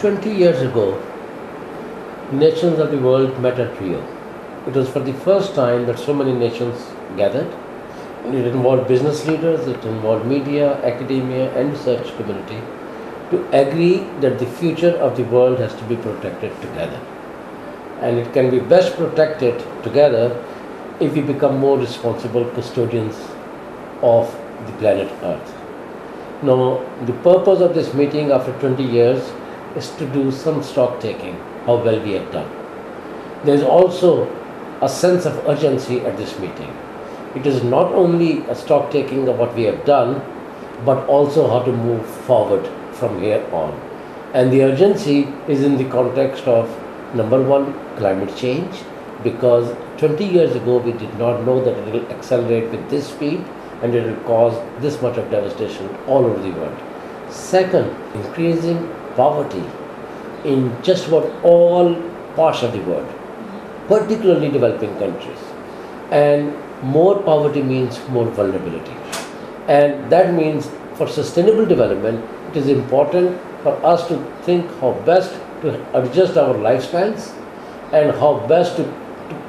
20 years ago, nations of the world met at Rio. It was for the first time that so many nations gathered. It involved business leaders, it involved media, academia, and research community to agree that the future of the world has to be protected together. And it can be best protected together if we become more responsible custodians of the planet Earth. Now, the purpose of this meeting after 20 years is to do some stock taking, how well we have done. There is also a sense of urgency at this meeting. It is not only a stock taking of what we have done, but also how to move forward from here on. And the urgency is in the context of, number one, climate change, because 20 years ago we did not know that it will accelerate with this speed and it will cause this much of devastation all over the world. Second, increasing poverty in just about all parts of the world, particularly developing countries. And more poverty means more vulnerability. And that means for sustainable development, it is important for us to think how best to adjust our lifestyles and how best to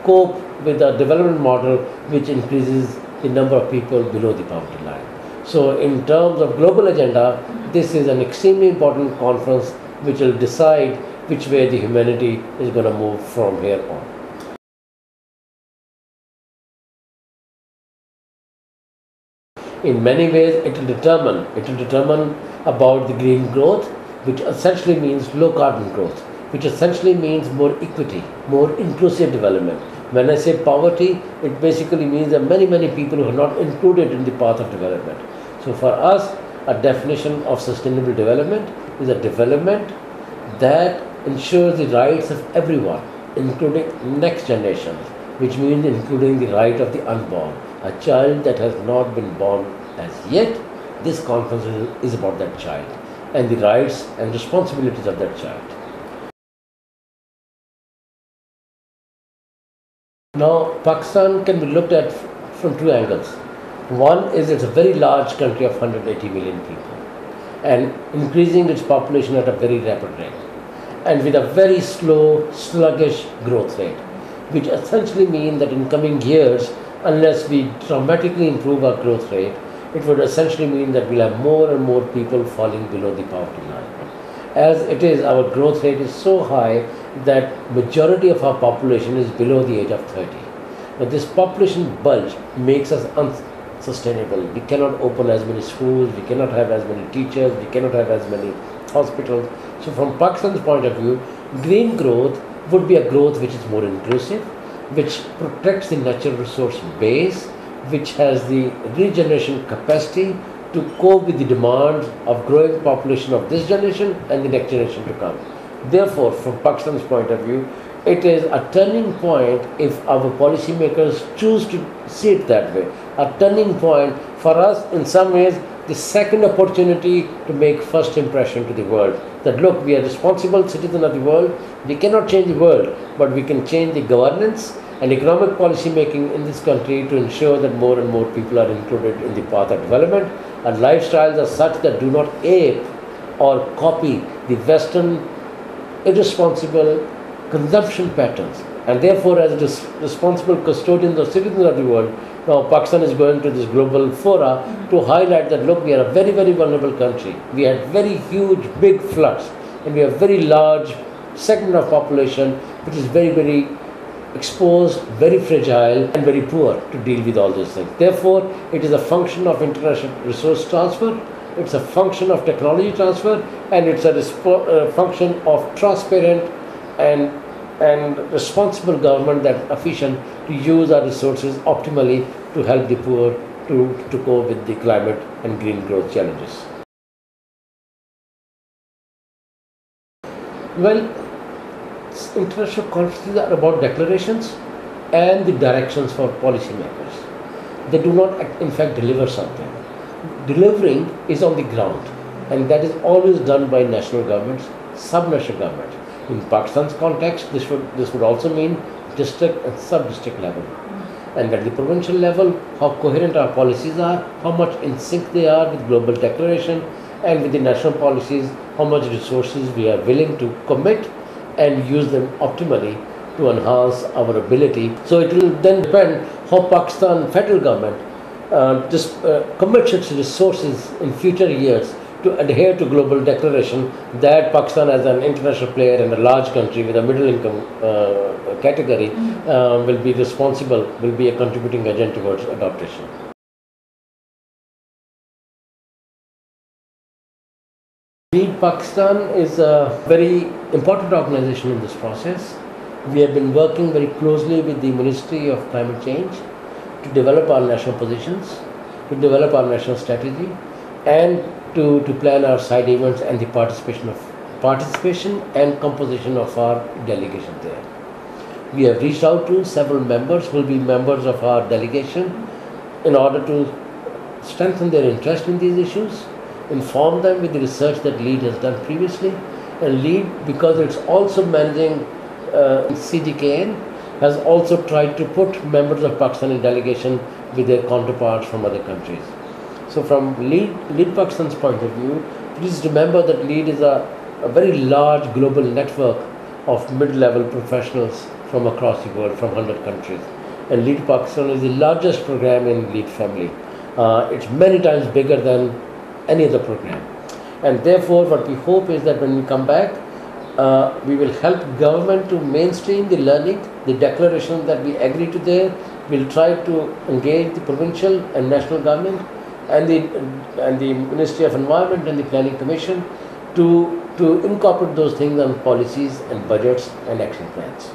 cope with a development model which increases the number of people below the poverty line. So in terms of global agenda, this is an extremely important conference which will decide which way the humanity is going to move from here on. In many ways, it will determine about the green growth, which essentially means low carbon growth, which essentially means more equity, more inclusive development. When I say poverty, it basically means that many people who are not included in the path of development. So for us, a definition of sustainable development is a development that ensures the rights of everyone, including next generations, which means including the right of the unborn. A child that has not been born as yet, this conference is about that child and the rights and responsibilities of that child. Now, Pakistan can be looked at from two angles. One is it's a very large country of 180 million people and increasing its population at a very rapid rate and with a very slow, sluggish growth rate, which essentially means that in coming years, unless we dramatically improve our growth rate, it would essentially mean that we'll have more and more people falling below the poverty line. As it is, our growth rate is so high that majority of our population is below the age of 30. But this population bulge makes us unsustainable. We cannot open as many schools, we cannot have as many teachers, we cannot have as many hospitals. So from Pakistan's point of view, green growth would be a growth which is more inclusive, which protects the natural resource base, which has the regeneration capacity to cope with the demands of growing population of this generation and the next generation to come. Therefore, from Pakistan's point of view, it is a turning point if our policymakers choose to see it that way. A turning point for us, in some ways, the second opportunity to make first impression to the world. That look, we are responsible citizens of the world. We cannot change the world, but we can change the governance and economic policy making in this country to ensure that more and more people are included in the path of development and lifestyles are such that do not ape or copy the Western irresponsible consumption patterns. And therefore, as responsible custodians or citizens of the world, now Pakistan is going to this global fora to highlight that look, we are a very vulnerable country. We had very huge, big floods, and we have very large segment of population which is very exposed, very fragile and very poor to deal with all those things. Therefore, it is a function of international resource transfer, it's a function of technology transfer, and it's a function of transparent and responsible government that's efficient to use our resources optimally to help the poor to cope with the climate and green growth challenges. Well, international conferences are about declarations and the directions for policymakers. They do not, in fact, deliver something. Delivering is on the ground, and that is always done by national governments, sub-national governments. In Pakistan's context, this would also mean district and sub-district level. And at the provincial level, how coherent our policies are, how much in sync they are with global declaration, and with the national policies, how much resources we are willing to commit and use them optimally to enhance our ability. So it will then depend how Pakistan federal government commits its resources in future years to adhere to global declaration that Pakistan as an international player and a large country with a middle income category will be a contributing agent towards adaptation. Lead Pakistan is a very important organization in this process. We have been working very closely with the Ministry of Climate Change to develop our national positions, to develop our national strategy, and to plan our side events and the participation and composition of our delegation there. We have reached out to several members who will be members of our delegation in order to strengthen their interest in these issues, inform them with the research that LEAD has done previously, and LEAD, because it's also managing CDKN, has also tried to put members of Pakistani delegation with their counterparts from other countries. So from LEAD Pakistan's point of view, please remember that LEAD is a very large global network of mid-level professionals from across the world, from 100 countries. And LEAD Pakistan is the largest program in LEAD family. It's many times bigger than any other program. And therefore, what we hope is that when we come back, we will help government to mainstream the learning, the declaration that we agree to there. We'll try to engage the provincial and national government and the Ministry of Environment and the Planning Commission to incorporate those things on policies and budgets and action plans.